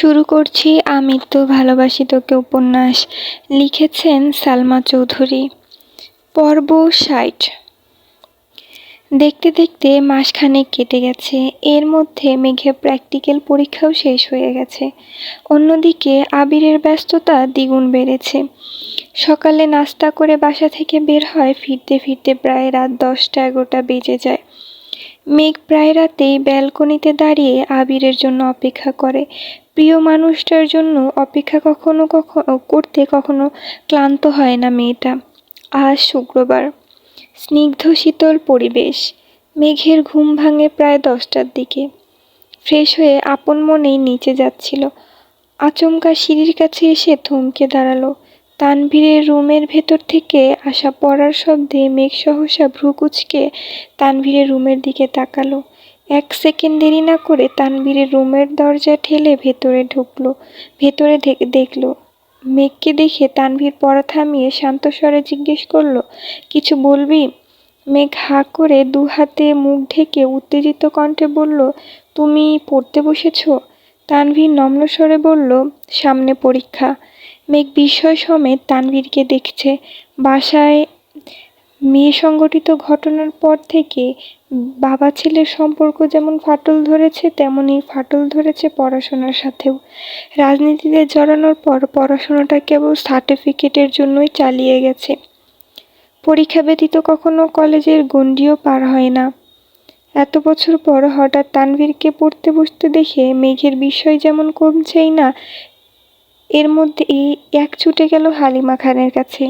শুরু করছি আমি তো ভালোবাসি তোকে উপন্যাস। লিখেছেন সালমা চৌধুরী। পর্ব ৬০। দেখতে দেখতে মাসখানেক কেটে গেছে। এর মধ্যে মেঘের প্র্যাকটিক্যাল পরীক্ষাও শেষ হয়ে গেছে। অন্যদিকে আবিরের ব্যস্ততা দ্বিগুণ বেড়েছে। সকালে নাস্তা করে বাসা থেকে বের হয়, ফিরতে ফিরতে প্রায় রাত ১০টা-১১টা বেজে যায়। মেঘ প্রায় রাতেই ব্যালকনিতে দাঁড়িয়ে আবিরের জন্য অপেক্ষা করে। প্রিয় মানুষটার জন্য অপেক্ষা করতে কখনো ক্লান্ত হয় না মেয়েটা। আজ শুক্রবার, স্নিগ্ধ শীতল পরিবেশ। মেঘের ঘুম ভাঙে প্রায় ১০টার দিকে। ফ্রেশ হয়ে আপন মনেই নিচে যাচ্ছিল, আচমকা সিঁড়ির কাছে এসে থমকে দাঁড়ালো। তানভীরের রুমের ভেতর থেকে আসা পড়ার শব্দে মেঘ সহসা ভ্রু কুঁচকে তানভীরের রুমের দিকে তাকালো। ১ সেকেন্ড দেরি না করে তানভীরের রুমের দরজা ঠেলে ভেতরে ঢুকলো। ভেতরে দেখল মেঘকে দেখে তানভীর পড়া থামিয়ে শান্ত স্বরে জিজ্ঞেস করলো, কিছু বলবি? মেঘ হাঁ করে ২ হাতে মুখ ঢেকে উত্তেজিত কণ্ঠে বলল, তুমি পড়তে বসেছ? তানভীর নম্র স্বরে বলল, সামনে পরীক্ষা। মেঘ বিস্ময় সমেত তানভীরকে দেখছে। বাসায় মেয়ে সংঘটিত ঘটনার পর থেকে বাবা ছেলের সম্পর্ক যেমন ফাটল ধরেছে, তেমনি ফাটল ধরেছে পড়াশোনার সাথেও। রাজনীতিতে জড়ানোর পর পড়াশোনাটা কেবল সার্টিফিকেটের জন্যই চালিয়ে গেছে। পরীক্ষা ব্যতীত কখনো কলেজের গণ্ডিও পার হয় না। এত বছর পর হঠাৎ তানভীরকে পড়তে বসতে দেখে মেঘের বিস্ময় যেমন কমছেই না, এর মধ্যে এই এক ছুটে গেল হালিমা খানের কাছে।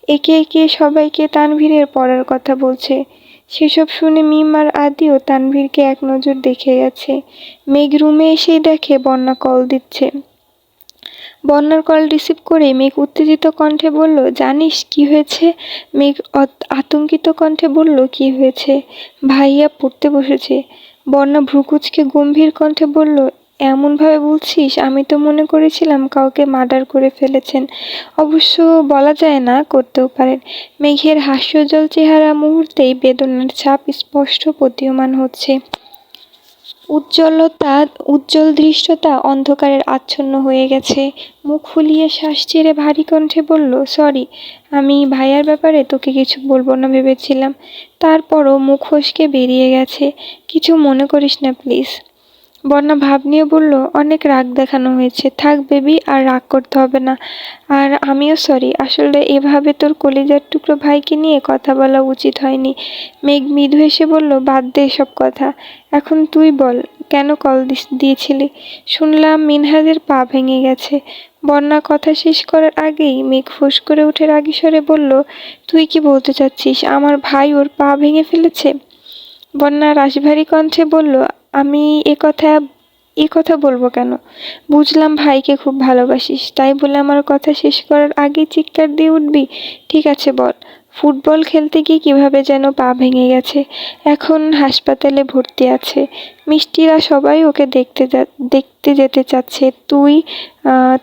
একে একে সবাইকে তানভীরের পড়ার কথা বলছে। সেসব শুনে মিম আর আদিও তানভীরকে এক নজর দেখে গেছে। মেঘ রুমে এসেই দেখে বন্যা কল দিচ্ছে। বন্যার কল রিসিভ করে মেঘ উত্তেজিত কণ্ঠে বলল, জানিস কি হয়েছে? মেঘ আতঙ্কিত কণ্ঠে বলল, কি হয়েছে? ভাইয়া পড়তে বসেছে। বন্যা ভ্রুকুচকে গম্ভীর কণ্ঠে বলল, এমনভাবে বলছিস, আমি তো মনে করেছিলাম কাউকে মার্ডার করে ফেলেছেন। অবশ্য বলা যায় না, করতেও পারেন। মেঘের হাস্যোজ্জ্বল চেহারা মুহূর্তেই বেদনার ছাপ স্পষ্ট প্রতীয়মান হচ্ছে। উজ্জ্বল দৃশ্যটা অন্ধকারের আচ্ছন্ন হয়ে গেছে। মুখ ফুলিয়ে শ্বাস ছেড়ে ভারী কণ্ঠে বলল, সরি, আমি ভাইয়ার ব্যাপারে তোকে কিছু বলবো না ভেবেছিলাম, তারপরও মুখ ফসকে বেরিয়ে গেছে। কিছু মনে করিস না প্লিজ। বন্যা ভাব নিয়ে বলল, অনেক রাগ দেখানো হয়েছে, থাক বেবি, আর রাগ করতে হবে না। আর আমিও সরি, আসলে এভাবে তোর কলিজার টুকরো ভাইকে নিয়ে কথা বলা উচিত হয়নি। মেঘ মৃদু হেসে বলল, বাদ দে সব কথা, এখন তুই বল, কেন কল দিয়েছিলি? শুনলাম মিনহাজের পা ভেঙে গেছে। বন্যা কথা শেষ করার আগেই মেঘ ফোঁস করে উঠে রাগী স্বরে বলল, তুই কি বলতে চাচ্ছিস, আমার ভাই ওর পা ভেঙে ফেলেছে? বন্যা রাশভারী কণ্ঠে বলল, আমি এ কথা বলবো কেন? বুঝলাম ভাইকে খুব ভালোবাসিস, তাই বলে আমার কথা শেষ করার আগেই চিৎকার দিয়ে উঠবি? ঠিক আছে বল, ফুটবল খেলতে গিয়ে কিভাবে যেন পা ভেঙে গেছে, এখন হাসপাতালে ভর্তি আছে। মিষ্টিরা সবাই ওকে দেখতে যেতে চাচ্ছে। তুই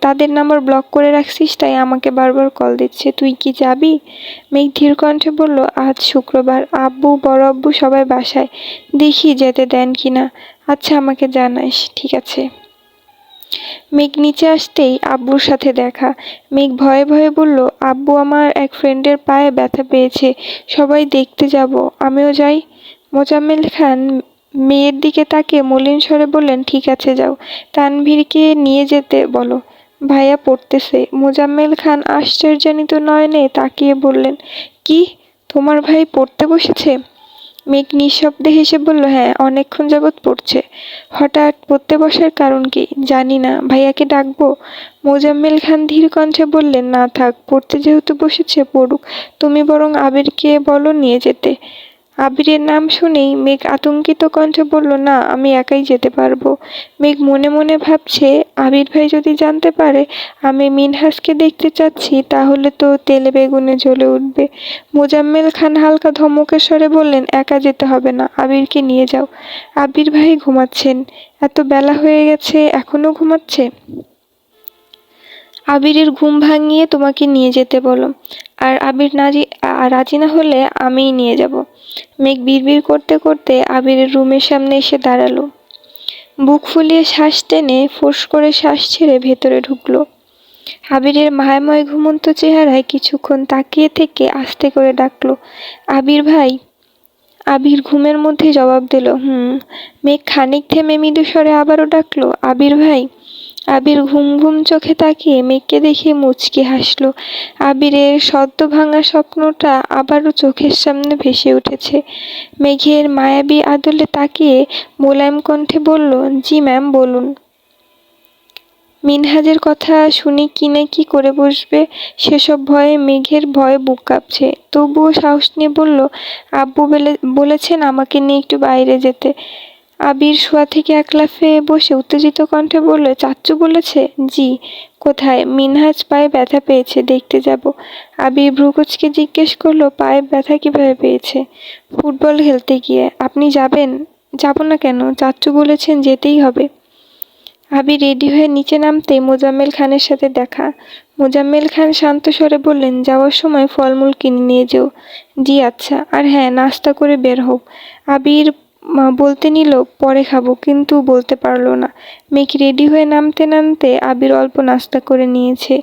তাদের নাম্বার ব্লক করে রাখছিস, তাই আমাকে বারবার কল দিচ্ছে। তুই কি যাবি? মেঘ ধীর কণ্ঠে বলল, আজ শুক্রবার, আব্বু বড় আব্বু সবাই বাসায়, দেখি যেতে দেন কিনা। আচ্ছা, আমাকে জানাইস, ঠিক আছে। মেঘ নিচে আসতেই আব্বুর সাথে দেখা। মেঘ ভয়ে ভয়ে বলল, আব্বু, আমার এক ফ্রেন্ডের পায়ে ব্যথা পেয়েছে, সবাই দেখতে যাব, আমিও যাই? মোজাম্মেল খান মেয়ের দিকে তাকিয়ে মলিন স্বরে বললেন, ঠিক আছে যাও, তানভীরকে নিয়ে যেতে বলো, ভাইয়া পড়তেছে। মোজাম্মেল খান আশ্চর্যান্বিত নয়নে তাকিয়ে বললেন, কি, তোমার ভাই পড়তে বসেছে? মেঘ নিঃশব্দে হেসে বলল, হ্যাঁ, অনেকক্ষণ যাবৎ পড়ছে। হঠাৎ পড়তে বসার কারণ কি? জানি না, ভাইয়াকে ডাকবো? মোজাম্মেল খান ধীর কণ্ঠে বললেন, না থাক, পড়তে যেহেতু বসেছে পড়ুক, তুমি বরং আবিরকে বলো নিয়ে যেতে। আবিরের নাম শুনেই মেঘ আতঙ্কিত কণ্ঠে বলল, না, আমি একাই যেতে পারবো। মেঘ মনে মনে ভাবছে, আবির ভাই যদি জানতে পারে আমি মিনহাজকে দেখতে চাচ্ছি, তাহলে তো তেলে বেগুনে জ্বলে উঠবে। মোজাম্মেল খান হালকা ধমকের স্বরে বললেন, একা যেতে হবে না, আবিরকে নিয়ে যাও। আবির ভাই ঘুমাচ্ছেন, এত বেলা হয়ে গেছে, এখনো ঘুমাচ্ছে? আবিরের ঘুম ভাঙিয়ে তোমাকে নিয়ে যেতে বলো, আর আবির রাজি না হলে আমিই নিয়ে যাব। মেঘ বিড়বিড় করতে করতে আবিরের রুমের সামনে এসে দাঁড়ালো। বুক ফুলিয়ে শ্বাস টেনে ফোঁস করে শ্বাস ছেড়ে ভেতরে ঢুকলো। আবিরের মায়াময় ঘুমন্ত চেহারায় কিছুক্ষণ তাকিয়ে থেকে আস্তে করে ডাকলো, আবির ভাই। আবির ঘুমের মধ্যে জবাব দিল, হুম। মেঘ খানিক থেমে মৃদু স্বরে আবারও ডাকলো, আবির ভাই। আবির ঘুম ঘুম চোখে তাকিয়ে মেঘকে দেখে মুচকি হাসলো। আবিরের সদ্য ভাঙা স্বপ্নটা আবারও চোখের সামনে ভেসে উঠেছে। মেঘের মায়াবী আদলে তাকিয়ে মোলায়েম কণ্ঠে বলল, জি ম্যাম, বলুন। মিনহাজের কথা শুনে কি না কি করে বসবে সেসব ভয়ে মেঘের ভয়ে বুক কাঁপছে। তবুও সাহস নিয়ে বলল, আব্বু বলেছেন আমাকে নিয়ে একটু বাইরে যেতে। আবির শোয়া থেকে এক লাফে বসে উত্তেজিত কণ্ঠে বলল, চাচ্চু বলেছে? জি। কোথায়? মিনহাজ পায়ে ব্যথা পেয়েছে, দেখতে যাব। আবির ভ্রুকুচকে জিজ্ঞেস করলো, পায়ে ব্যথা কিভাবে পেয়েছে? ফুটবল খেলতে গিয়ে। আপনি যাবেন? যাব না কেন, চাচ্চু বলেছেন যেতেই হবে। আবির রেডি হয়ে নিচে নামতে মোজাম্মেল খানের সাথে দেখা। মোজাম্মেল খান শান্ত স্বরে বললেন, যাওয়ার সময় ফলমূল কিনে নিয়ে যেও। জি আচ্ছা, আর হ্যাঁ, নাস্তা করে বের হোক। আবির বলতে নিল পরে খাবো, কিন্তু বলতে পারলো না। মেঘ রেডি হয়ে নামতে নামতে আবির অল্প নাস্তা করে নিয়েছে।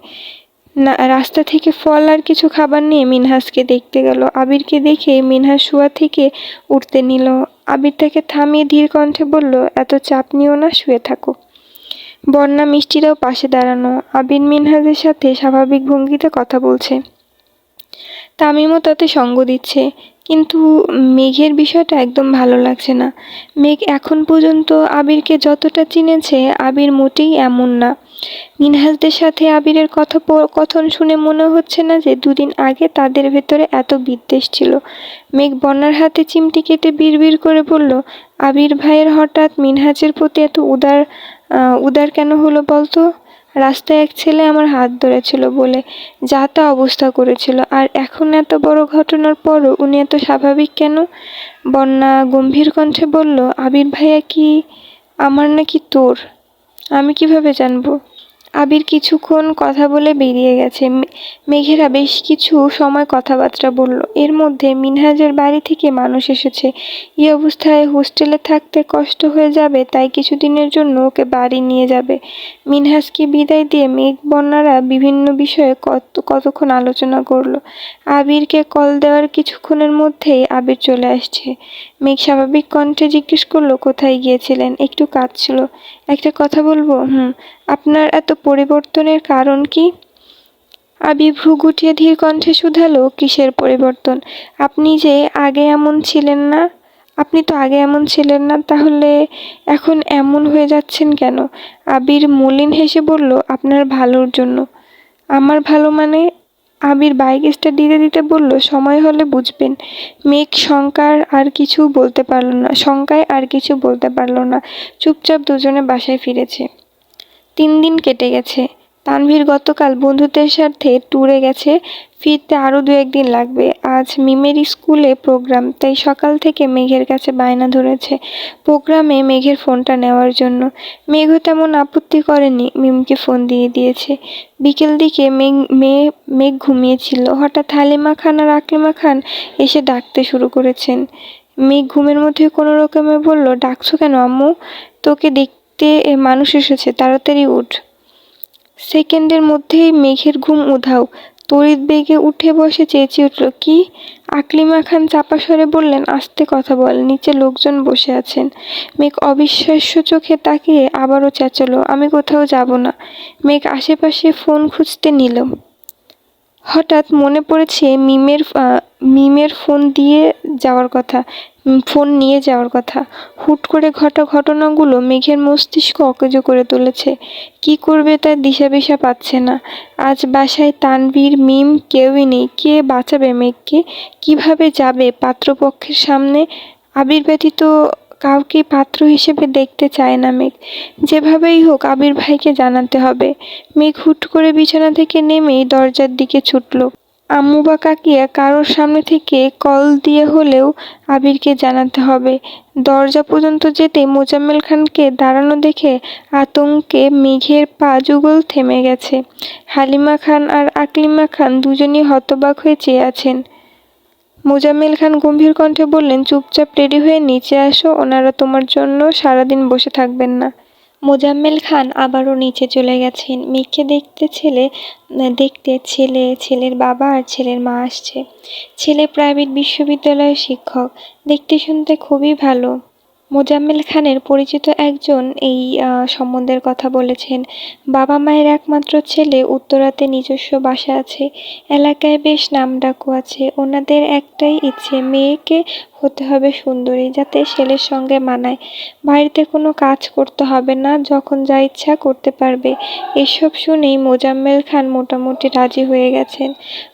না, রাস্তা থেকে ফল আর কিছু খাবার নিয়ে মিনহাজকে দেখতে গেল। আবিরকে দেখে মিনহাজ শোয়া থেকে উঠতে নিল। আবির তাকে থামিয়ে ধীর কণ্ঠে বলল, এত চাপ নিও না, শুয়ে থাকো। বন্যা মিষ্টিরাও পাশে দাঁড়ানো। আবির মিনহাজের সাথে স্বাভাবিক ভঙ্গিতে কথা বলছে। তামিমও তাতে সঙ্গ দিচ্ছে। কিন্তু মেঘের বিষয়টা একদম ভালো লাগছে না। মেঘ এখন পর্যন্ত আবিরকে যতটা চিনেছে, আবির মোটেই এমন না। মিনহাজদের সাথে আবিরের কথোপকথন শুনে মনে হচ্ছে না যে দুদিন আগে তাদের ভেতরে এত বিদ্বেষ ছিল। মেঘ বন্যার হাতে চিমটি কেটে বিড়বিড় করে বলল, আবির ভাইয়ের হঠাৎ মিনহাজের প্রতি এত উদার কেন হলো বলতো? রাস্তায় এক ছেলে আমার হাত ধরেছিল বলে যা তা অবস্থা করেছিল, আর এখন এত বড় ঘটনার পরও উনি এত স্বাভাবিক কেন? বন্যা গম্ভীর কণ্ঠে বলল, আবির ভাইয়া কি আমার নাকি তোর? আমি কিভাবে জানবো? আবির কিছুক্ষণ কথা বলে বেরিয়ে গেছে। মেঘেরা বেশ কিছু সময় কথাবার্তা বলল। এর মধ্যে মিনহাজের বাড়ি থেকে মানুষ এসেছে। এই অবস্থায় হোস্টেলে থাকতে কষ্ট হয়ে যাবে, তাই কিছুদিনের জন্য ওকে বাড়ি নিয়ে যাবে। মিনহাজকে বিদায় দিয়ে মেঘ বন্যারা বিভিন্ন বিষয়ে কতক্ষণ আলোচনা করলো। আবিরকে কল দেওয়ার কিছুক্ষণের মধ্যেই আবির চলে আসছে। মেঘ স্বাভাবিক কণ্ঠে জিজ্ঞেস করলো, কোথায় গিয়েছিলেন? একটু কাজ ছিল। একটা কথা বলবো? হুম। আপনার এত পরিবর্তনের কারণ কি? আবির ভ্রু গুটিয়ে ধীর কণ্ঠে শুধালো, কিসের পরিবর্তন? আপনি যে আগে এমন ছিলেন না। আপনি তো আগে এমন ছিলেন না, তাহলে এখন এমন হয়ে যাচ্ছেন কেন? আবির মলিন হেসে বলল, আপনার ভালোর জন্য। আমার ভালো মানে? আবির বাইক স্টার্ট দিতে দিতে বলল, সময় হলে বুঝবেন। মেঘ শঙ্কায় আর কিছু বলতে পারল না। চুপচাপ দুজনে বাসায় ফিরেছে। 3 দিন কেটে গেছে। তানভীর গতকাল বন্ধুদের সাথে ট্যুরে গেছে, ফিরতে আরও 2-1 দিন লাগবে। আজ মিমের স্কুলে প্রোগ্রাম, তাই সকাল থেকে মেঘের কাছে বায়না ধরেছে প্রোগ্রামে মেঘের ফোনটা নেওয়ার জন্য। মেঘও তেমন আপত্তি করেনি, মিমকে ফোন দিয়ে দিয়েছে। বিকেল দিকে মেঘ ঘুমিয়েছিল। হঠাৎ হালিমা খান আর আকলিমা খান এসে ডাকতে শুরু করেছেন। মেঘ ঘুমের মধ্যে কোনো রকমে বলল, ডাকছো কেন আম্মু? তোকে দেখতে মানুষ এসেছে, তাড়াতাড়ি উঠ। সেকেন্ডের মধ্যেই মেঘের ঘুম উধাও। তড়িৎ বেগে উঠে বসে চেঁচিয়ে উঠল, কি? আকলিমা খান চাপা স্বরে বললেন, আস্তে কথা বল, নিচে লোকজন বসে আছেন। মেঘ অবিশ্বাস্য চোখে তাকিয়ে আবারও চেঁচালো, আমি কোথাও যাব না। মেঘ আশেপাশে ফোন খুঁজতে নিল। হঠাৎ মনে পড়েছে মিমের ফোন নিয়ে যাওয়ার কথা। হুট করে ঘটা ঘটনাগুলো মেঘের মস্তিষ্ক অকেজো করে তুলেছে। কি করবে তার দিশাপিশা পাচ্ছে না। আজ বাসায় তানভীর, মিম কেউই নেই। কে বাঁচাবে মেঘকে? কিভাবে যাবে পাত্রপক্ষের সামনে? আবির ব্যতীত কাউকে পাত্র হিসেবে দেখতে চায় না মেঘ। যেভাবেই হোক আবির ভাইকে জানাতে হবে। মেঘ হুট করে বিছানা থেকে নেমেই দরজার দিকে ছুটল। আম্মু বা কাকিয়া কারোর সামনে থেকে কল দিয়ে হলেও আবিরকে জানাতে হবে। দরজা পর্যন্ত যেতে মোজাম্মেল খানকে দাঁড়ানো দেখে আতঙ্কে মেঘের পা যুগল থেমে গেছে। হালিমা খান আর আকলিমা খান দুজনই হতবাক হয়ে চেয়ে আছেন। মোজাম্মেল খান গম্ভীর কণ্ঠে বললেন, চুপচাপ রেডি হয়ে নিচে আসো, ওনারা তোমার জন্য সারাদিন বসে থাকবেন না। মোজাম্মেল খান আবারও নিচে চলে গেছেন। মেঘকে দেখতে ছেলে, ছেলের বাবা আর ছেলের মা আসছে। ছেলে প্রাইভেট বিশ্ববিদ্যালয়ের শিক্ষক, দেখতে শুনতে খুবই ভালো। মোজাম্মেল খানের পরিচিত একজন এই সম্বন্ধের কথা বলেছেন। বাবা মায়ের একমাত্র ছেলে, উত্তরাতে নিজস্ব বাসা আছে, এলাকায় বেশ নামডাকও আছে। ওনাদের একটাই ইচ্ছে, মেয়েকে হতে হবে সুন্দরী, যাতে ছেলের সঙ্গে মানায়। বাড়িতে কোনো কাজ করতে হবে না, যখন যা ইচ্ছা করতে পারবে। এসব শুনেই মোজাম্মেল খান মোটামুটি রাজি হয়ে গেছেন।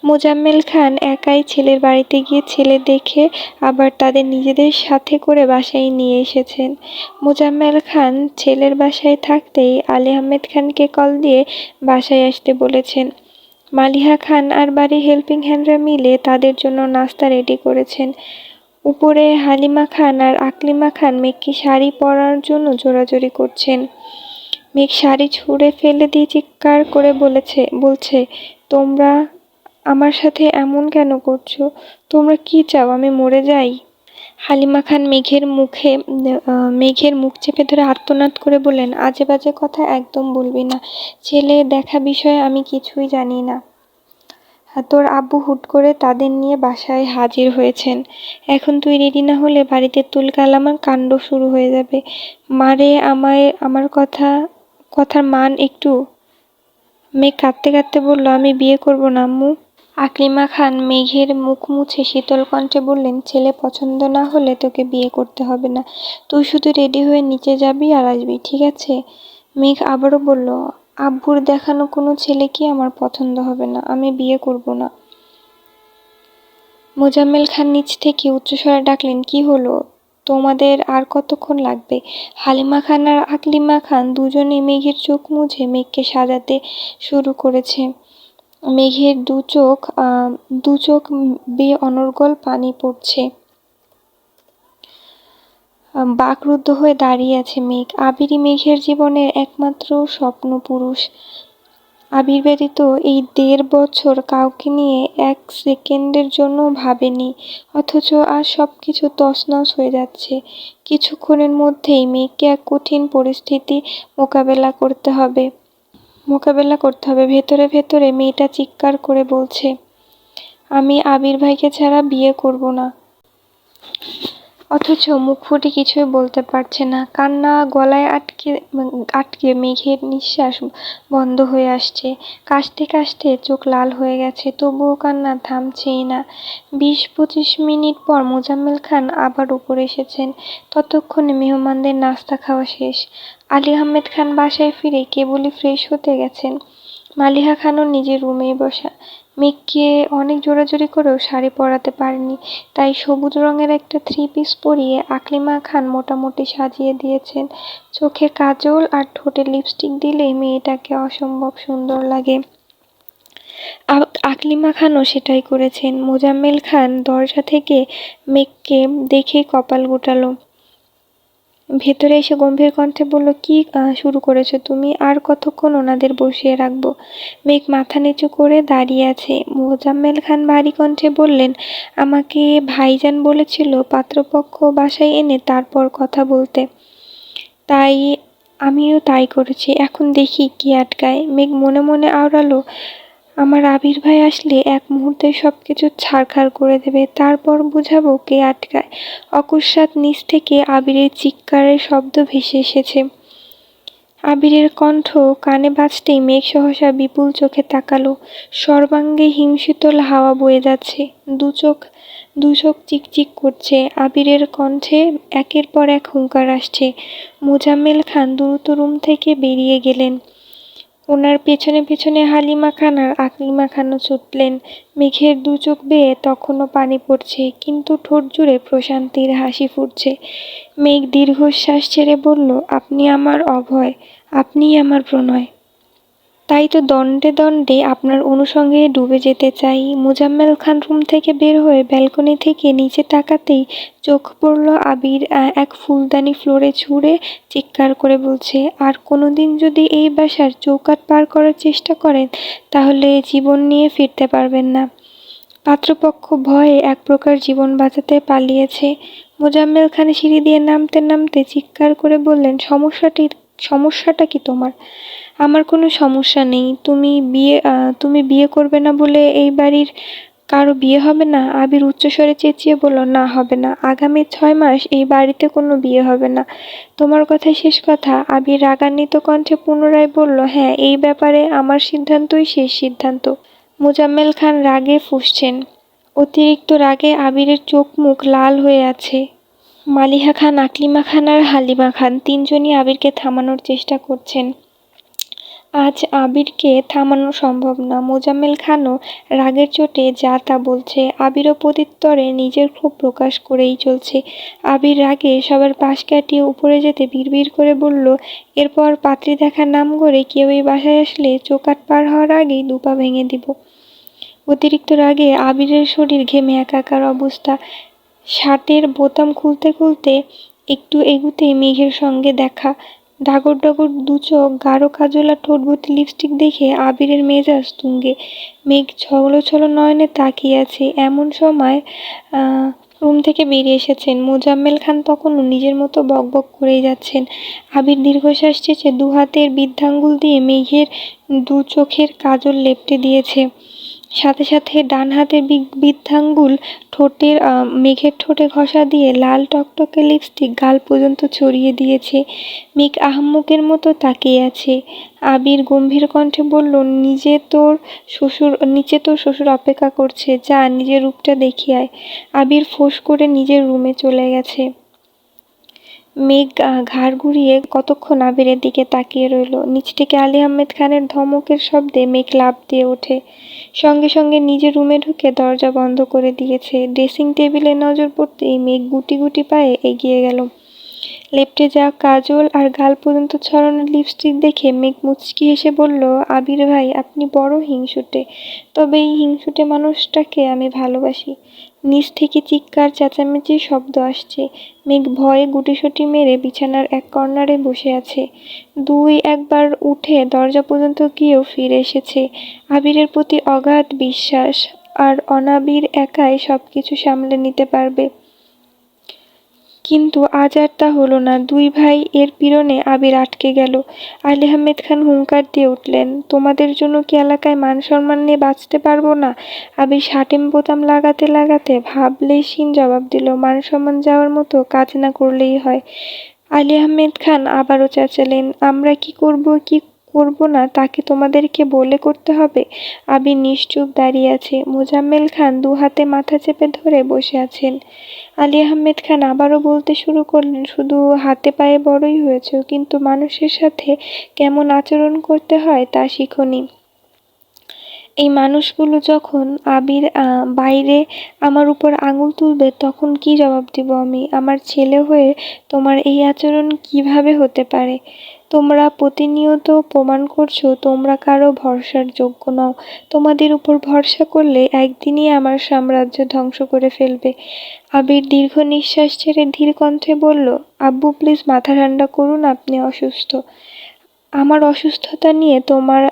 মোজাম্মেল খান একাই ছেলের বাড়িতে গিয়ে ছেলে দেখে আবার তাদের নিজেদের সাথে করে বাসায় নিয়ে এসেছেন। মোজাম্মেল খান ছেলের বাসায় থাকতেই আলী আহমেদ খানকে কল দিয়ে বাসায় আসতে বলেছেন। মালিহা খান আর বাড়ির হেল্পিং হ্যান্ডরা মিলে তাদের জন্য নাস্তা রেডি করেছেন। উপরে হালিমা খান আর আকলিমা খান মেঘকে শাড়ি পরার জন্য জোরাজুরি করছেন। মেঘ শাড়ি ছুঁড়ে ফেলে দিয়ে চিৎকার করে বলছে, তোমরা আমার সাথে এমন কেন করছো? তোমরা কি চাও আমি মরে যাই? হালিমা খান মেঘের মুখ চেপে ধরে আর্তনাদ করে বললেন, আজে বাজে কথা একদম বলবি না। ছেলে দেখা বিষয়ে আমি কিছুই জানি না। তোর আব্বু হুট করে তাদের নিয়ে বাসায় হাজির হয়েছেন। এখন তুই রেডি না হলে বাড়িতে তুলকালাম কাণ্ড শুরু হয়ে যাবে। মারে আমার কথার মান একটু। মেঘ কাঁদতে কাঁদতে বলল, আমি বিয়ে করব না আম্মু। আকলিমা খান মেঘের মুখ মুছে শীতল কণ্ঠে বললেন, ছেলে পছন্দ না হলে তোকে বিয়ে করতে হবে না। তুই শুধু রেডি হয়ে নিচে যাবি আর আসবি, ঠিক আছে? মেঘ আবারও বলল, আব্বুর দেখানো কোনো ছেলেকে আমার পছন্দ হবে না, আমি বিয়ে করব না। মোজাম্মেল খান নিচ থেকে উচ্চস্বরে ডাকলেন, কি হলো? তোমাদের আর কতক্ষণ লাগবে? হালিমা খান আর আকলিমা খান দুজনেই মেঘের চোখ মুছে মেঘকে সাজাতে শুরু করেছে। মেঘের দু চোখ বেয়ে অনর্গল পানি পড়ছে। বাকরুদ্ধ হয়ে দাঁড়িয়ে আছে মেঘ। আবিরই মেঘের জীবনের একমাত্র স্বপ্ন পুরুষ। আবির ব্যতীত এই 1.5 বছর কাউকে নিয়ে 1 সেকেন্ডের জন্য ভাবেনি, অথচ আজ সবকিছু তছনছ হয়ে যাচ্ছে। কিছুক্ষণের মধ্যেই মেঘকে এক কঠিন পরিস্থিতি মোকাবেলা করতে হবে। ভেতরে ভেতরে মেয়েটা চিৎকার করে বলছে, আমি আবির ভাইকে ছাড়া বিয়ে করব না। অথচ মুখ ফুটে কিছুই বলতে পারছে না। কান্না গলায় আটকে মেঘের নিঃশ্বাস বন্ধ হয়ে আসছে। কাশতে কাশতে চোখ লাল হয়ে গেছে, তবুও কান্না থামছেই না। 20-25 মিনিট পর মোজাম্মেল খান আবার উপরে এসেছেন। ততক্ষণে মেহমানদের নাস্তা খাওয়া শেষ। আলী আহমেদ খান বাসায় ফিরে কেবলই ফ্রেশ হতে গেছেন। মালিহা খানও নিজের রুমেই বসা। মেঘকে অনেক জোরাজুরি করেও শাড়ি পরাতে পারেনি, তাই সবুজ রঙের একটা 3 পিস পরিয়ে আকলিমা খান মোটামুটি সাজিয়ে দিয়েছেন। চোখে কাজল আর ঠোঁটে লিপস্টিক দিলেই মেয়েটাকে অসম্ভব সুন্দর লাগে। আকলিমা খানও সেটাই করেছেন। মোজাম্মেল খান দরজা থেকে মেঘকে দেখেই কপাল গুটালো। ভেতরে এসে গম্ভীর কণ্ঠে বলল, কি শুরু করেছো তুমি? আর কতক্ষণ ওনাদের বসিয়ে রাখবো? মেঘ মাথা নিচু করে দাঁড়িয়ে আছে। মোজাম্মেল খান ভারী কণ্ঠে বললেন, আমাকে ভাইজান বলেছিল পাত্রপক্ষ বাসায় এনে তারপর কথা বলতে, তাই আমিও তাই করেছি। এখন দেখি কি আটকায়। মেঘ মনে মনে আওড়ালো, আমার আবির ভাই আসলে এক মুহূর্তে সবকিছু ছারখার করে দেবে, তারপর বুঝাবো কে আটকায়। অকস্মাৎ নিচ থেকে আবিরের চিৎকারের শব্দ ভেসে এসেছে। আবিরের কণ্ঠ কানে বাজতেই মেঘ সহসা বিপুল চোখে তাকালো। সর্বাঙ্গে হিমশীতল হাওয়া বয়ে যাচ্ছে, দু চোখ চিকচিক করছে। আবিরের কণ্ঠে একের পর এক হুঙ্কার আসছে। মোজাম্মেল খান দ্রুত রুম থেকে বেরিয়ে গেলেন। ওনার পেছনে পেছনে হালিমা খান আর আকলিমা খানও ছুটলেন। মেঘের 2 চোখ বেয়ে তখনও পানি পড়ছে, কিন্তু ঠোঁট জুড়ে প্রশান্তির হাসি ফুটছে। মেঘ দীর্ঘশ্বাস ছেড়ে বলল, আপনি আমার অভয়, আপনিই আমার প্রণয়। তাই তো দণ্ডে দণ্ডে আপনার অনুসঙ্গে ডুবে যেতে চাই। মোজাম্মেল খান রুম থেকে বের হয়ে ব্যালকনি থেকে নিচে তাকাতেই চোখ পড়ল আবির এক ফুলদানি ফ্লোরে ছুঁড়ে চিৎকার করে বলছে, আর কোনোদিন যদি এই বাসার চৌকাঠ পার করার চেষ্টা করেন তাহলে জীবন নিয়ে ফিরতে পারবেন না। পাত্রপক্ষ ভয়ে এক প্রকার জীবন বাঁচাতে পালিয়েছে। মোজাম্মেল খান সিঁড়ি দিয়ে নামতে নামতে চিৎকার করে বললেন, সমস্যাটা কি তোমার? আমার কোনো সমস্যা নেই। তুমি বিয়ে করবে না বলে এই বাড়ির কারো বিয়ে হবে না? আবির উচ্চস্বরে চেঁচিয়ে বলল, না, হবে না। আগামী 6 মাস এই বাড়িতে কোনো বিয়ে হবে না। তোমার কথাই শেষ কথা? আবির রাগান্বিত কণ্ঠে পুনরায় বলল, হ্যাঁ, এই ব্যাপারে আমার সিদ্ধান্তই শেষ সিদ্ধান্ত। মোজাম্মেল খান রাগে ফুঁসছেন। অতিরিক্ত রাগে আবিরের চোখ মুখ লাল হয়ে আছে। মালিহা খান, আকলিমা খান আর হালিমা খান তিনজনই আবিরকে থামানোর চেষ্টা করছেন। আজ আবিরকে থামানো সম্ভব না। মোজাম্মেল খানও রাগের চোটে যা তা বলছে। আবিরও প্রত্যুত্তরে নিজের ক্ষোভ প্রকাশ করেই চলছে। আবির রাগে সবার পাশ কাটিয়ে উপরে যেতে বিড়বিড় করে বলল, এরপর পাত্রী দেখার নাম করে কেউ এই বাসায় আসলে চোকাট পার হওয়ার আগেই দুপা ভেঙে দিব। অতিরিক্ত রাগে আবিরের শরীর ঘেমে একাকার অবস্থা। শার্টের বোতাম খুলতে খুলতে একটু এগুতেই মেঘের সঙ্গে দেখা। ডাগর ডাগর দুচোখ, গাঢ় কাজল আর ঠোঁটভর্তি লিপস্টিক দেখে আবিরের মেজাজ তুঙ্গে। মেঘ ছলো ছলো নয়নে তাকিয়ে আছে। এমন সময় রুম থেকে বেরিয়ে এসেছেন মোজাম্মেল খান। তখনও নিজের মতো বকবক করেই যাচ্ছেন। আবির দীর্ঘশ্বাস চেঁচে দু হাতের বৃদ্ধাঙ্গুল দিয়ে মেঘের দু চোখের কাজল লেপটে দিয়েছে। সাথে সাথে ডান হাতের বৃদ্ধাঙ্গুল মেঘের ঠোঁটে ঘষা দিয়ে লাল টকটকে লিপস্টিক গাল পর্যন্ত ছড়িয়ে দিয়েছে। মেঘ আহাম্মকের মতো তাকিয়ে আছে। আবির গম্ভীর কণ্ঠে বলল, নিচে তোর শ্বশুর অপেক্ষা করছে, যা নিজের রূপটা দেখিয়ে আয়। আবির ফোঁস করে নিজের রুমে চলে গেছে। মেঘ ঘাড় ঘুরিয়ে কতক্ষণ আবিরের দিকে তাকিয়ে রইল। নিচ থেকে আলী আহমেদ খানের ধমকের শব্দে মেঘ লাফ দিয়ে ওঠে। সঙ্গে সঙ্গে নিজের রুমে ঢুকে দরজা বন্ধ করে দিয়েছে। ড্রেসিং টেবিলে নজর পড়তেই মেঘ গুটি গুটি পায়ে এগিয়ে গেল। লেপটে যাওয়া কাজল আর গাল পর্যন্ত ছড়ানো লিপস্টিক দেখে মেঘ মুচকি হেসে বলল, আবির ভাই, আপনি বড় হিংসুটে। তবে এই হিংসুটে মানুষটাকে আমি ভালোবাসি। নিচ থেকে চিৎকার চেঁচামেচির শব্দ আসছে। মেঘ ভয়ে গুটিসুটি মেরে বিছানার এক কর্নারে বসে আছে। একবার উঠে দরজা পর্যন্ত গিয়েও ফিরে এসেছে। আবিরের প্রতি অগাধ বিশ্বাস, আর অনাবির একাই সবকিছু সামলে নিতে পারবে। কিন্তু আজ আর তা হলো না। দুই ভাই এর পীড়নে আবির আটকে গেল। আলী আহমেদ খান হুঙ্কার দিয়ে উঠলেন, তোমাদের জন্য কি এলাকায় মান সম্মান নিয়ে বাঁচতে পারবো না? আবির শাটিম বোতাম লাগাতে লাগাতে ভাবলেশহীন জবাব দিল, মান সম্মান যাওয়ার মতো কাজ না করলেই হয়। আলী আহমেদ খান আবারও চেঁচালেন, আমরা কি করব না তা কি তোমাদেরকে বলে করতে হবে? আবির নিশ্চুপ দাঁড়িয়ে আছে। মোজাম্মেল খান দু হাতে মাথা চেপে ধরে বসে আছেন। আলী আহমেদ খান আবারও বলতে শুরু করলেন, শুধু হাতে পায়ে বড়ই হয়েছ, কিন্তু মানুষের সাথে কেমন আচরণ করতে হয় তা শিখোনি। এই মানুষগুলো যখন আবির বাইরে আমার উপর আঙুল তুলবে তখন কি জবাব দিব আমি? আমার ছেলে হয়ে তোমার এই আচরণ কিভাবে হতে পারে? তোমরা প্রতিনিয়ত প্রমাণ করছো তোমরা কারো ভরসার যোগ্য নও। তোমাদের উপর ভরসা করলে একদিনই আমার সাম্রাজ্য ধ্বংস করে ফেলবে। আবির দীর্ঘ নিঃশ্বাস ছেড়ে ধীর কণ্ঠে বলল, আব্বু প্লিজ মাথা ঠান্ডা করুন, আপনি অসুস্থ। আমার অসুস্থতা নিয়ে তোমার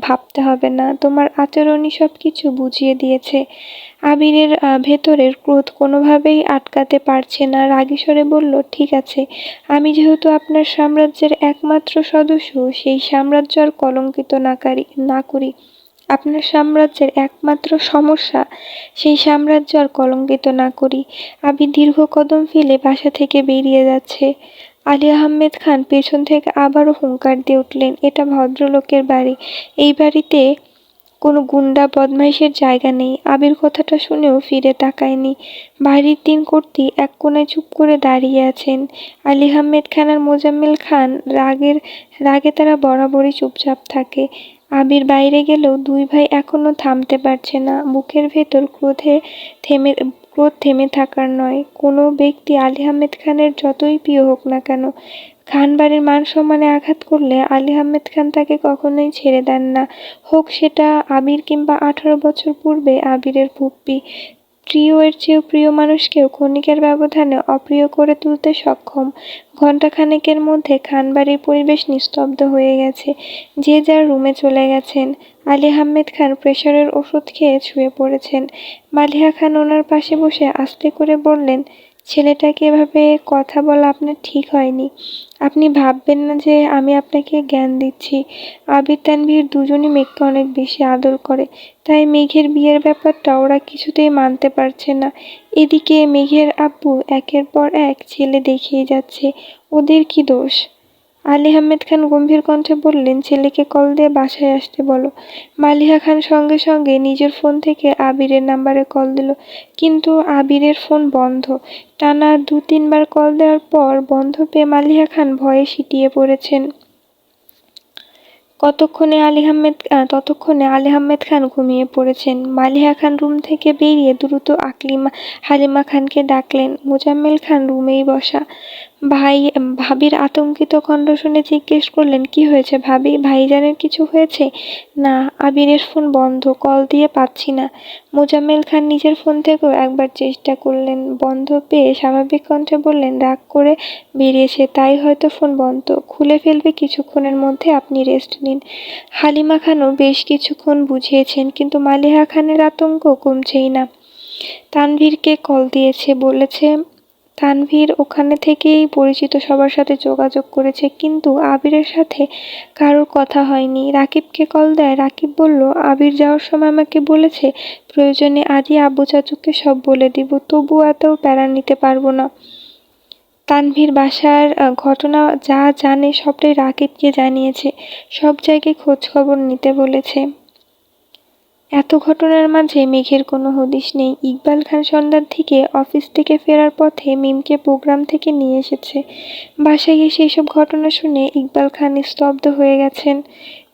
ভাবতে হবে না। তোমার আচরণই সব কিছু বুঝিয়ে দিয়েছে। আবিরের ভেতরের ক্রোধ কোনোভাবেই আটকাতে পারছে না। রাগী স্বরে বলল, ঠিক আছে, আমি যেহেতু আপনার সাম্রাজ্যের একমাত্র সদস্য, সেই সাম্রাজ্য আর কলঙ্কিত না করি। আপনার সাম্রাজ্যের একমাত্র সমস্যা, সেই সাম্রাজ্য আর কলঙ্কিত না করি। আবির দীর্ঘ কদম ফেলে বাসা থেকে বেরিয়ে যাচ্ছে। আলী আহমেদ খান পেছন থেকে আবারও হুঙ্কার দিয়ে উঠলেন, এটা ভদ্রলোকের বাড়ি। এই বাড়িতে কোনো গুন্ডা বদমাইশের জায়গা নেই। আবির কথাটা শুনেও ফিরে তাকায়নি। বাড়ির 3 কর্ত্রী এক কোণায় চুপ করে দাঁড়িয়ে আছেন। আলী আহমেদ খান আর মোজাম্মেল খান রাগে তারা বরাবরই চুপচাপ থাকে। আবির বাইরে গেলেও দুই ভাই এখনো থামতে পারছে না। বুকের ভেতর ক্রোধ থেমে থাকার নয়। কোনো ব্যক্তি আলী আহমেদ খানের যতই প্রিয় হোক না কেন, খান বাড়ির মান সম্মানে আঘাত করলে আলী আহমেদ খান তাকে কখনোই ছেড়ে দেন না, হোক সেটা আবির কিংবা 18 বছর পূর্বে আবিরের ফুপ্পি। প্রিয়ের চেয়েও প্রিয় মানুষকেও ক্ষণিকের ব্যবধানে অপ্রিয় করে তুলতে সক্ষম। ঘণ্টাখানেকের মধ্যে খানবাড়ির পরিবেশ নিস্তব্ধ হয়ে গেছে। যে যার রুমে চলে গেছেন। আলী আহমেদ খান প্রেশারের ওষুধ খেয়ে শুয়ে পড়েছেন। মালিহা খান ওনার পাশে বসে আস্তে করে বললেন, ছেলেটাকে এভাবে কথা বলা আপনার ঠিক হয়নি। আপনি ভাববেন না যে আমি আপনাকে জ্ঞান দিচ্ছি। আবির তানভীর দুজনই মেঘকে অনেক বেশি আদর করে, তাই মেঘের বিয়ের ব্যাপারটা ওরা কিছুতেই মানতে পারছে না। এদিকে মেঘের আব্বু একের পর এক ছেলে দেখিয়ে যাচ্ছে, ওদের কি দোষ? আলী আহমেদ খান গম্ভীর কণ্ঠে বললেন, ছেলেকে কল দিয়ে বাসায় আসতে বলো। মালিহা খান সঙ্গে সঙ্গে নিজের ফোন থেকে আবিরের নাম্বারে কল দিল, কিন্তু আবিরের ফোন বন্ধ। টানা 2-3 বার কল দেওয়ার পর বন্ধ পেয়ে মালিহা খান ভয়ে সিটিয়ে পড়েছেন। ততক্ষণে আলী আহমেদ খান ঘুমিয়ে পড়েছেন। মালিহা খান রুম থেকে বেরিয়ে দ্রুত হালিমা খানকে ডাকলেন। মোজাম্মেল খান রুমেই বসা। ভাবির আতঙ্কিত কণ্ঠ শুনে জিজ্ঞেস করলেন, কি হয়েছে ভাবি? ভাইজানের কিছু হয়েছে? না, আবিরের ফোন বন্ধ, কল দিয়ে পাচ্ছি না। মোজাম্মেল খান নিজের ফোন থেকেও একবার চেষ্টা করলেন, বন্ধ পেয়ে স্বাভাবিক কণ্ঠে বললেন, রাগ করে বেরিয়েছে, তাই হয়তো ফোন বন্ধ, খুলে ফেলবে কিছুক্ষণের মধ্যে, আপনি রেস্ট নিন। হালিমা খানও বেশ কিছুক্ষণ বুঝিয়েছেন, কিন্তু মালিহা খানের আতঙ্ক কমছেই না। তানভীরকে কল দিয়েছে, বলেছে তানভীর ওখানে থেকেই পরিচিত সবার সাথে যোগাযোগ করেছে, কিন্তু আবিরের সাথে কারোর কথা হয়নি। রাকিবকে কল দেয়, রাকিব বলল, আবির যাওয়ার সময় আমাকে বলেছে প্রয়োজনে আজই আব্বু চাচুকে সব বলে দিব, তবুও এত প্যারা নিতে পারবো না। তানভীর বাসার ঘটনা যা জানে সবটাই রাকিবকে জানিয়েছে, সব জায়গায় খোঁজ খবর নিতে বলেছে। এত ঘটনার মাঝে মেঘের কোনো হদিশ নেই। ইকবাল খান সন্ধ্যার দিকে অফিস থেকে ফেরার পথে মিমকে প্রোগ্রাম থেকে নিয়ে এসেছে। বাসায় এসে এসব ঘটনা শুনে ইকবাল খান স্তব্ধ হয়ে গেছেন।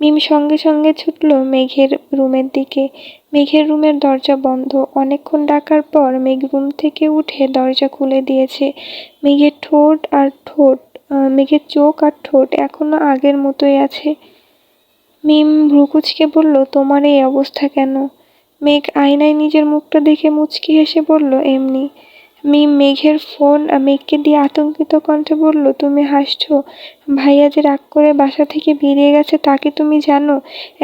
মিম সঙ্গে সঙ্গে ছুটল মেঘের রুমের দিকে। মেঘের রুমের দরজা বন্ধ। অনেকক্ষণ ডাকার পর মেঘ রুম থেকে উঠে দরজা খুলে দিয়েছে। মেঘের চোখ আর ঠোঁট এখনো আগের মতোই আছে। মিম ভ্রু কুঁচকে বলল, তোমার এই অবস্থা কেন? মেঘ আয়নায় নিজের মুখটা দেখে মুচকি হেসে বলল, এমনি। মিম মেঘকে দিয়ে আতঙ্কিত কণ্ঠে বলল, তুমি হাসছো? ভাইয়া যে রাগ করে বাসা থেকে বেরিয়ে গেছে তা কি তুমি জানো?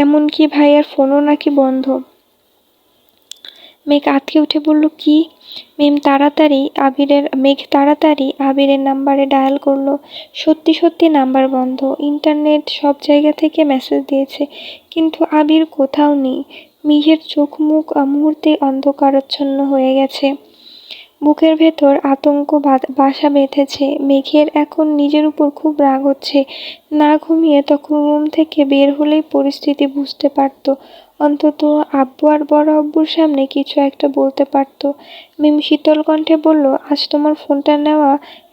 এমনকি ভাইয়ার ফোনও নাকি বন্ধ। মেঘ আঁতকে উঠে বলল, কি? মেঘ তাড়াতাড়ি আবিরের নাম্বারে ডায়াল করলো। সত্যি সত্যি নাম্বার বন্ধ। ইন্টারনেট সব জায়গা থেকে মেসেজ দিয়েছে, কিন্তু আবির কোথাও নেই। মেঘের চোখ মুখ মুহূর্তে অন্ধকারাচ্ছন্ন হয়ে গেছে। বুকের ভেতর আতঙ্ক বাসা বেঁধেছে। মেঘের এখন নিজের উপর খুব রাগ হচ্ছে। না ঘুমিয়ে তখন রুম থেকে বের হলেই পরিস্থিতি বুঝতে পারত, অন্তত আব্বু আর বড় আব্বুর সামনে কিছু একটা বলতে পারত। মিম শীতল কণ্ঠে বলল, আজ তোমার ফোনটা নেওয়া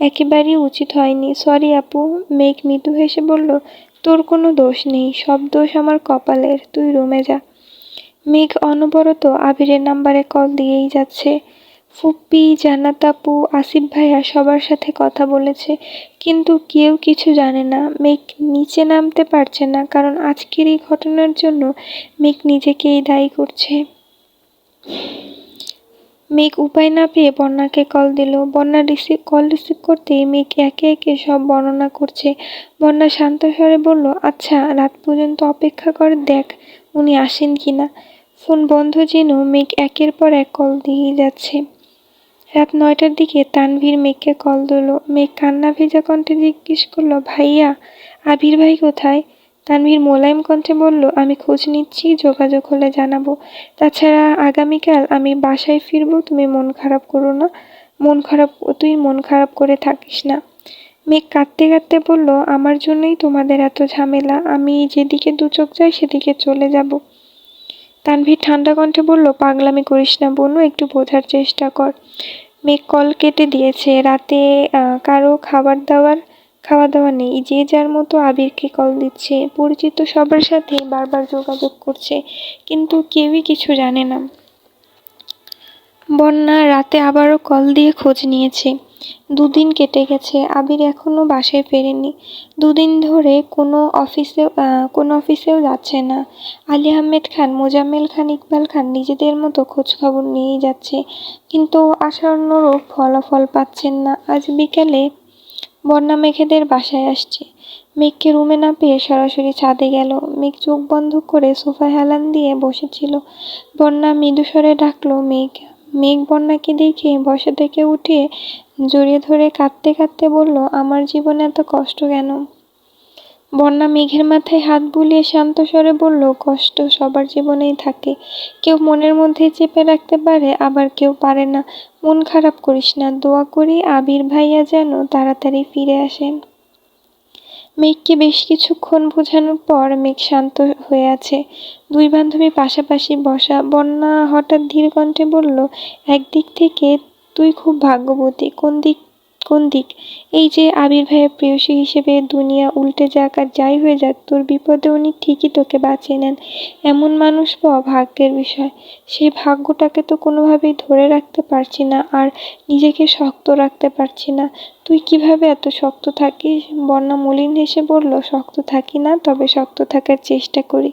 একেবারেই উচিত হয়নি, সরি আপু। মেঘ মৃদু হেসে বলল, তোর কোনো দোষ নেই, সব দোষ আমার কপালের, তুই রুমে যা। মেঘ অনবরত আবিরের নাম্বারে কল দিয়েই যাচ্ছে। ফুপ্পি, জান্নাত আপু, আসিফ ভাইয়া সবার সাথে কথা বলেছে, কিন্তু কেউ কিছু জানে না। মেঘ নিচে নামতে পারছে না, কারণ আজকের এই ঘটনার জন্য মেঘ নিজেকেই দায়ী করছে। মেঘ উপায় না পেয়ে বন্যাকে কল দিল। বন্যা কল রিসিভ করতেই মেঘ একে একে সব বর্ণনা করছে। বন্যা শান্ত স্বরে বলল, আচ্ছা রাত পর্যন্ত অপেক্ষা করে দেখ উনি আসেন কিনা। ফোন বন্ধ জেনেও মেঘ একের পর এক কল দিয়েই যাচ্ছে। রাত 9টার দিকে তানভীর মেঘকে কল দিল। মেঘ কান্না ভেজা কণ্ঠে জিজ্ঞেস করল, ভাইয়া, আবির ভাই কোথায়? তানভীর মোলায়েম কণ্ঠে বলল, আমি খোঁজ নিচ্ছি, যোগাযোগ হলে জানাবো। তাছাড়া আগামীকাল আমি বাসায় ফিরবো, তুমি মন খারাপ করো না। তুই মন খারাপ করে থাকিস না। মেঘ কাঁদতে কাঁদতে বলল, আমার জন্যই তোমাদের এত ঝামেলা, আমি যেদিকে দু চোখ যাই সেদিকে চলে যাব। তানভীর ঠান্ডা কণ্ঠে বলল, পাগলামি করিস না বোনু, একটু বোঝার চেষ্টা কর। মেঘ কল কেটে দিয়েছে। রাতে কারো খাওয়া দাওয়া নেই, যে যার মতো আবিরকে কল দিচ্ছে। পরিচিত সবার সাথে বারবার যোগাযোগ করছে, কিন্তু কেউই কিছু জানে না। বন্যা রাতে আবারও কল দিয়ে খোঁজ নিয়েছে। দুদিন কেটে গেছে, আবির এখনো বাসায় ফেরেনি। দুদিন ধরে কোনো অফিসেও যাচ্ছে না। আলী আহমেদ খান, মোজাম্মেল খান, ইকবাল খান নিজেদের মতো খোঁজখবর নিয়েই যাচ্ছে, কিন্তু আশানুরূপ ফলাফল পাচ্ছেন না। আজ বিকেলে বন্যা মেঘেদের বাসায় আসছে। মেঘকে রুমে না পেয়ে সরাসরি ছাদে গেল। মেঘ চোখ বন্ধ করে সোফায় হেলান দিয়ে বসেছিল। বন্যা মৃদু স্বরে ডাকলো, মেঘ। মেঘ বন্যাকে দেখে বসা থেকে উঠে জড়িয়ে ধরে কাঁদতে কাঁদতে বলল, আমার জীবনে এত কষ্ট কেন? বন্যা মেঘের মাথায় হাত বুলিয়ে শান্ত স্বরে বলল, কষ্ট সবার জীবনেই থাকে। কেউ মনের মধ্যে চেপে রাখতে পারে, আবার কেউ পারে না। মন খারাপ করিস না, দোয়া করি আবির ভাইয়া যেন তাড়াতাড়ি ফিরে আসেন। মেঘকে বেশ কিছুক্ষণ বোঝানোর পর মেঘ শান্ত হয়ে আছে। দুই বান্ধবী পাশাপাশি বসা। বন্যা হঠাৎ ধীর কণ্ঠে বলল, একদিক থেকে তুই খুব ভাগ্যবতী। কোন দিক? এই যে আবির ভাইয়ের প্রেয়সী হিসেবে দুনিয়া উল্টে যাক আর যাই হয়ে যাক, তোর বিপদে উনি ঠিকই তোকে বাঁচিয়ে নেন। এমন মানুষ পাওয়া ভাগ্যের বিষয়। সেই ভাগ্যটাকে তো কোনোভাবেই ধরে রাখতে পারছি না, আর নিজেকে শক্ত রাখতে পারছি না। তুই কিভাবে এত শক্ত থাকিস? বন্যা মলিন হেসে বলল, শক্ত থাকি না, তবে শক্ত থাকার চেষ্টা করি।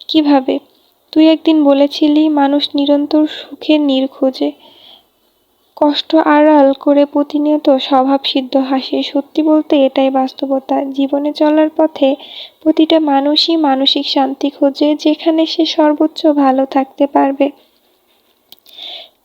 কিভাবে? তুই একদিন বলেছিলি মানুষ নিরন্তর সুখের নীড় খোঁজে, কষ্ট আড়াল করে প্রতিনিয়ত স্বভাবসিদ্ধ হাসে। সত্যি বলতে এটাই বাস্তবতা। জীবনে চলার পথে প্রতিটা মানুষই মানসিক শান্তি খোঁজে, যেখানে সে সর্বোচ্চ ভালো থাকতে পারবে।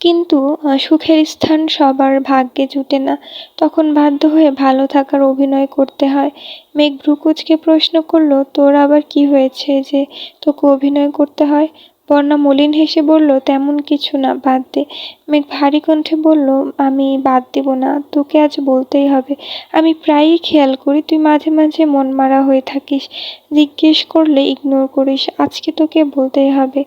কিন্তু সুখের স্থান সবার ভাগ্যে জুটে না। তখন বাধ্য হয়ে ভালো থাকার অভিনয় করতে হয়। মেঘ ভ্রুকুচকে প্রশ্ন করল, তোর আবার কি হয়েছে যে তোকে অভিনয় করতে হয়? বন্যা মলিন হেসে বলল, তেমন কিছু না, বাদ দে। মেঘ ভারী কণ্ঠে বলল, আমি বাদ দেব না, তোকে আজ বলতেই হবে। আমি প্রায়ই খেয়াল করি তুই মাঝে মাঝে মনমারা হয়ে থাকিস, জিজ্ঞেস করলে ইগনোর করিস। আজকে তোকে বলতেই হবে।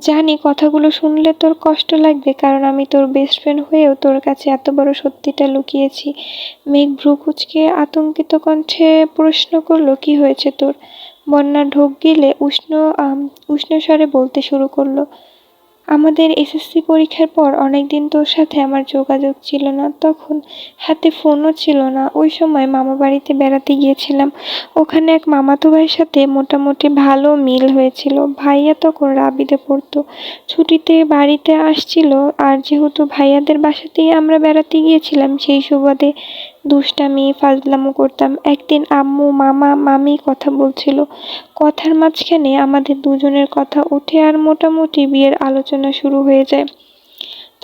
জানি কথাগুলো শুনলে তোর কষ্ট লাগবে, কারণ আমি তোর বেস্ট ফ্রেন্ড হয়েও তোর কাছে এত বড় সত্যিটা লুকিয়েছি। মেঘ ভ্রু কুঁচকে আতঙ্কিত কণ্ঠে প্রশ্ন করল, কি হয়েছে তোর? বন্যা ঢোক গিলে উষ্ণ স্বরে বলতে শুরু করলো, আমাদের এসএসসি পরীক্ষার পর অনেকদিন তোর সাথে আমার যোগাযোগ ছিল না। তখন হাতে ফোনও ছিল না। ওই সময় মামা বাড়িতে বেড়াতে গিয়েছিলাম। ওখানে এক মামাতো ভাইয়ের সাথে মোটামুটি ভালো মিল হয়েছিল। ভাইয়া তখন রাবিতে পড়তো, ছুটিতে বাড়িতে আসছিল। আর যেহেতু ভাইয়াদের বাসাতেই আমরা বেড়াতে গিয়েছিলাম, সেই সুবাদে দুষ্টামি ফাজলামো করতাম। একদিন আম্মু মামা মামি কথা বলছিল। কথার মাঝখানে আমাদের দুজনের কথা ওঠে আর মোটামুটি বিয়ের আলোচনা শুরু হয়ে যায়।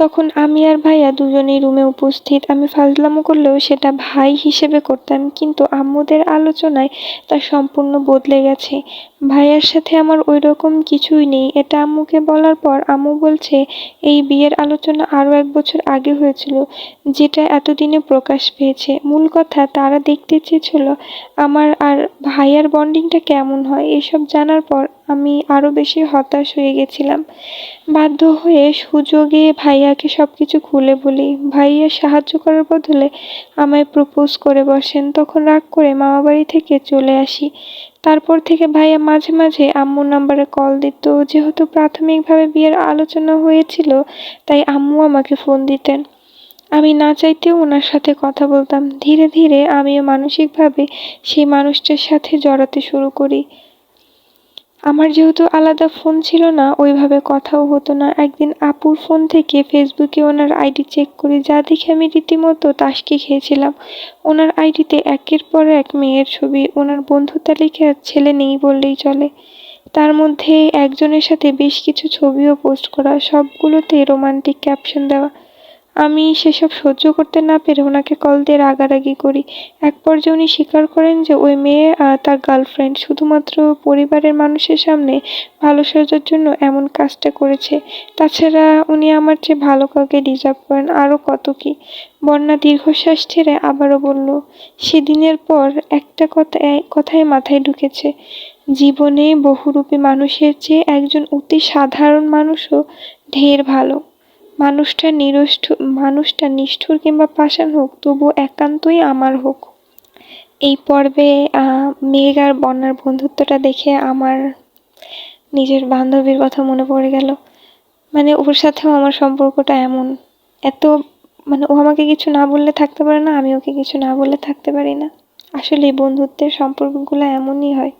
তখন আমি আর ভাইয়া দুজনেই রুমে উপস্থিত। আমি ফাজলামো করলেও সেটা ভাই হিসেবে করতাম, কিন্তু আম্মুদের আলোচনায় তা সম্পূর্ণ বদলে গেছে। ভাইয়ার সাথে আমার ওই রকম কিছুই নেই। এটা আম্মুকে বলার পর আম্মু বলছে এই বিয়ের আলোচনা আরও 1 বছর আগে হয়েছিল, যেটা এতদিনে প্রকাশ পেয়েছে। মূল কথা, তারা দেখতে চেয়েছিল আমার আর ভাইয়ার বন্ডিংটা কেমন হয়। এসব জানার পর আমি আরও বেশি হতাশ হয়ে গেছিলাম। বাধ্য হয়ে সুযোগে ভাইয়াকে সবকিছু খুলে বলি। ভাইয়া সাহায্য করার বদলে আমায় প্রপোজ করে বসেন। তখন রাগ করে মামাবাড়ি থেকে চলে আসি। তারপর থেকে ভাইয়া মাঝে মাঝে আম্মুর নাম্বারে কল দিত। যেহেতু প্রাথমিকভাবে বিয়ের আলোচনা হয়েছিল, তাই আম্মু আমাকে ফোন দিতেন। আমি না চাইতেও ওনার সাথে কথা বলতাম। ধীরে ধীরে আমিও মানসিকভাবে সেই মানুষটার সাথে জড়াতে শুরু করি। আমার যেহেতু আলাদা ফোন ছিল না, ওইভাবে কথাও হতো না। একদিন আপুর ফোন থেকে ফেসবুকে ওনার আইডি চেক করি, যা দেখে আমি রীতিমতো তাসকি খেয়েছিলাম। ওনার আইডিতে একের পর এক মেয়ের ছবি। ওনার বন্ধু তালিকায় ছেলে নেই বললেই চলে। তার মধ্যে একজনের সাথে বেশ কিছু ছবিও পোস্ট করা, সবগুলোতে রোমান্টিক ক্যাপশন দেওয়া। আমি সেসব সহ্য করতে না পেরে ওনাকে কল দিয়ে রাগারাগি করি। এক পর্যায়ে উনি স্বীকার করেন যে ওই মেয়ে তার গার্লফ্রেন্ড, শুধুমাত্র পরিবারের মানুষের সামনে ভালো সাজার জন্য এমন কাজটা করেছে। তাছাড়া উনি আমার চেয়ে ভালো কাউকে ডিজার্ভ করেন, আরও কত কি। বন্যা দীর্ঘশ্বাস ছেড়ে আবারও বলল, সেদিনের পর একটা কথাই মাথায় ঢুকেছে, জীবনে বহুরূপী মানুষের চেয়ে একজন অতি সাধারণ মানুষও ঢের ভালো। মানুষটা নিষ্ঠুর কিংবা পাষাণ হোক, তবু একান্তই আমার হোক। এই পর্বে মেঘ আর বন্যার বন্ধুত্বটা দেখে আমার নিজের বান্ধবীর কথা মনে পড়ে গেল। মানে ওর সাথেও আমার সম্পর্কটা এমন, এত মানে ও আমাকে কিছু না বললে থাকতে পারে না, আমি ওকে কিছু না বললে থাকতে পারি না। আসলে বন্ধুত্বের সম্পর্কগুলো এমনই হয়।